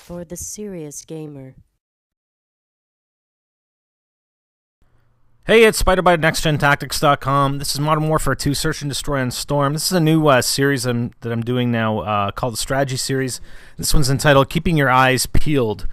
for the serious gamer. Hey, it's SpiderBite at NextGenTactics.com. This is Modern Warfare 2 Search and Destroy on Storm. This is a new series that I'm doing now called the Strategy Series. This one's entitled Keeping Your Eyes Peeled.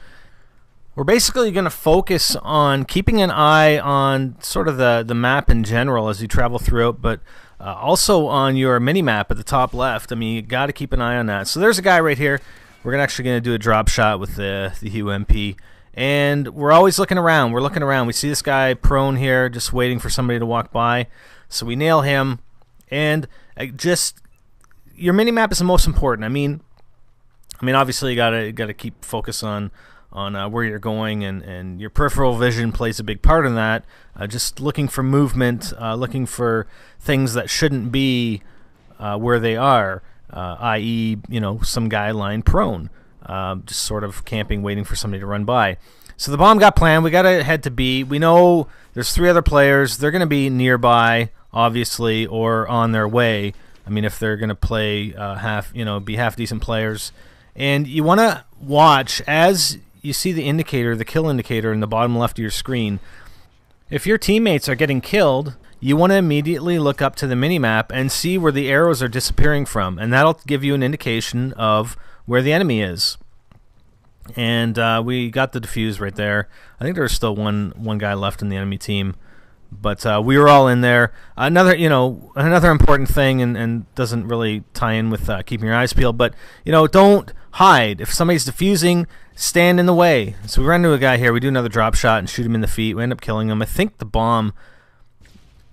We're basically going to focus on keeping an eye on sort of the map in general as you travel throughout, but also on your mini-map at the top left. I mean, you got to keep an eye on that. So there's a guy right here. We're actually going to do a drop shot with the UMP. And we're always looking around. We're looking around. We see this guy prone here, just waiting for somebody to walk by. So we nail him. And just your mini map is the most important. I mean, obviously you gotta keep focus on where you're going, and your peripheral vision plays a big part in that. Just looking for movement, looking for things that shouldn't be where they are, i.e., some guy lying prone. Just sort of camping, waiting for somebody to run by. So the bomb got planned. We got to head to B. We know there's 3 other players. They're going to be nearby, obviously, or on their way. I mean, if they're going to play be half decent players. And you want to watch as you see the indicator, the kill indicator in the bottom left of your screen. If your teammates are getting killed, you want to immediately look up to the minimap and see where the arrows are disappearing from. And that'll give you an indication of where the enemy is. And we got the defuse right there. I think there's still one guy left in the enemy team, but we were all in there. Another important thing, and doesn't really tie in with keeping your eyes peeled, but don't hide. If somebody's defusing, stand in the way. So we ran into a guy here. We do another drop shot and shoot him in the feet. We end up killing him. I think the bomb,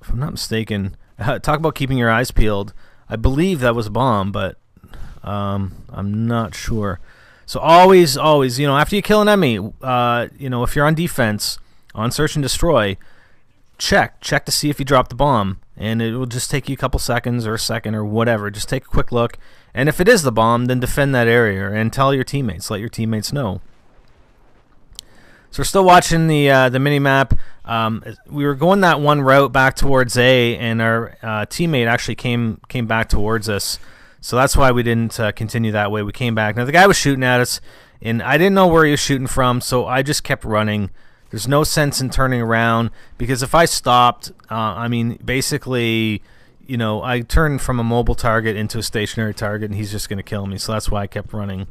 if I'm not mistaken, talk about keeping your eyes peeled. I believe that was a bomb, but I'm not sure. So always, after you kill an enemy, if you're on defense, on search and destroy, check to see if you dropped the bomb, and it will just take you a couple seconds or a second or whatever. Just take a quick look, and if it is the bomb, then defend that area and tell your teammates, let your teammates know. So we're still watching the mini map. We were going that one route back towards A, and our teammate actually came back towards us. So that's why we didn't continue that way. We came back. Now the guy was shooting at us, and I didn't know where he was shooting from, so I just kept running. There's no sense in turning around, because if I stopped, basically, I turned from a mobile target into a stationary target, and he's just going to kill me. So that's why I kept running.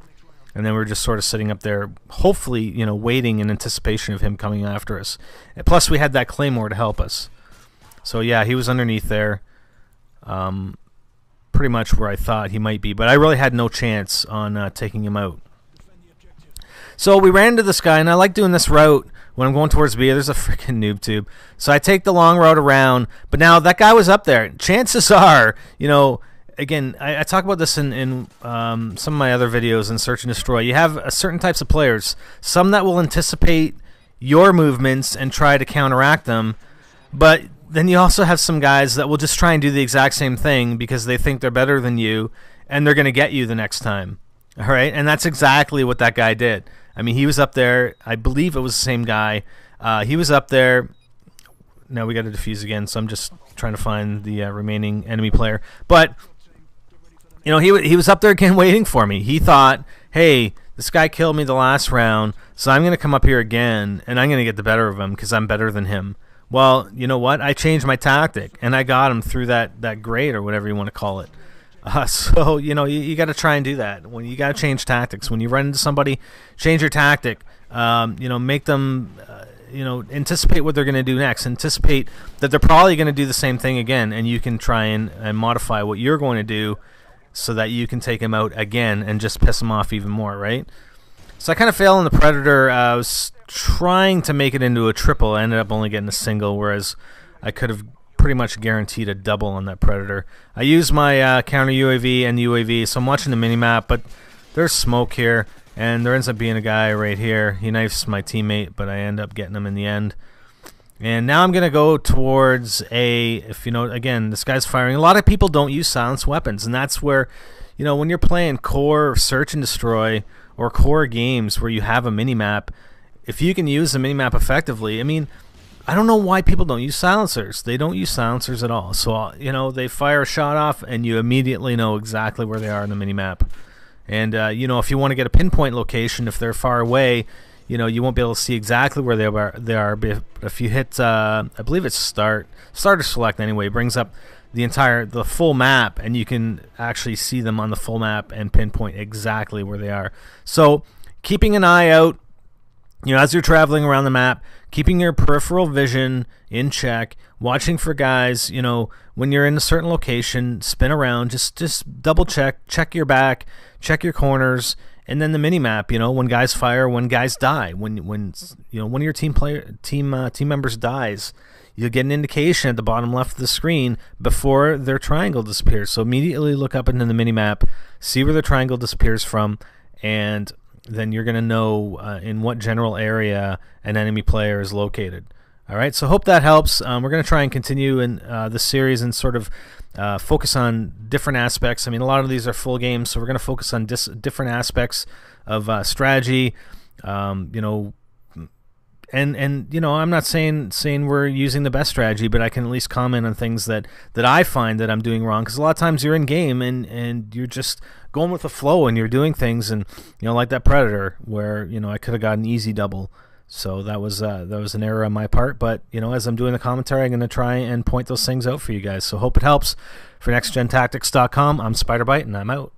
And then we're just sort of sitting up there, hopefully, waiting in anticipation of him coming after us. And plus, we had that Claymore to help us. So yeah, he was underneath there. Pretty much where I thought he might be, but I really had no chance on taking him out. So we ran into this guy, and I like doing this route when I'm going towards B. There's a freaking noob tube. So I take the long route around, but now that guy was up there. Chances are, again, I talk about this in some of my other videos in Search and Destroy. You have certain types of players, some that will anticipate your movements and try to counteract them, but then you also have some guys that will just try and do the exact same thing because they think they're better than you, and they're going to get you the next time. All right? And that's exactly what that guy did. I mean, he was up there. I believe it was the same guy. He was up there. Now we got to defuse again, so I'm just trying to find the remaining enemy player. But, he was up there again waiting for me. He thought, hey, this guy killed me the last round, so I'm going to come up here again, and I'm going to get the better of him because I'm better than him. Well, you know what? I changed my tactic, and I got him through that grate or whatever you want to call it. So, you got to try and do that. When you got to change tactics. When you run into somebody, change your tactic. Make them, anticipate what they're going to do next. Anticipate that they're probably going to do the same thing again, and you can try and modify what you're going to do so that you can take them out again and just piss them off even more, right? So I kind of failed on the Predator. I was trying to make it into a triple. I ended up only getting a single, whereas I could have pretty much guaranteed a double on that Predator. I used my counter UAV and UAV, so I'm watching the minimap, but there's smoke here, and there ends up being a guy right here. He knifes my teammate, but I end up getting him in the end. And now I'm going to go towards A. Again, this guy's firing. A lot of people don't use silenced weapons, and that's where, when you're playing core Search and Destroy or core games where you have a minimap, if you can use the minimap effectively, I don't know why people don't use silencers. They don't use silencers at all. So, they fire a shot off, and you immediately know exactly where they are in the minimap. And if you want to get a pinpoint location, if they're far away, you won't be able to see exactly where they are. But if you hit, I believe it's start or select anyway, it brings up the full map, and you can actually see them on the full map and pinpoint exactly where they are. So keeping an eye out, as you're traveling around the map, keeping your peripheral vision in check, watching for guys, when you're in a certain location, spin around, just double check your back, check your corners, and then the mini map, when guys fire, when guys die, when one of your team members dies, you'll get an indication at the bottom left of the screen before their triangle disappears. So immediately look up into the mini map, see where the triangle disappears from, and then you're going to know in what general area an enemy player is located. All right, so hope that helps. We're going to try and continue in this series and sort of focus on different aspects. I mean, a lot of these are full games, so we're going to focus on different aspects of strategy. And I'm not saying we're using the best strategy, but I can at least comment on things that I find that I'm doing wrong, because a lot of times you're in game and you're just going with the flow and you're doing things, and like that Predator where I could have got an easy double. So that was an error on my part, but as I'm doing the commentary, I'm going to try and point those things out for you guys. So hope it helps. For NextGenTactics.com, I'm SpiderBite, and I'm out.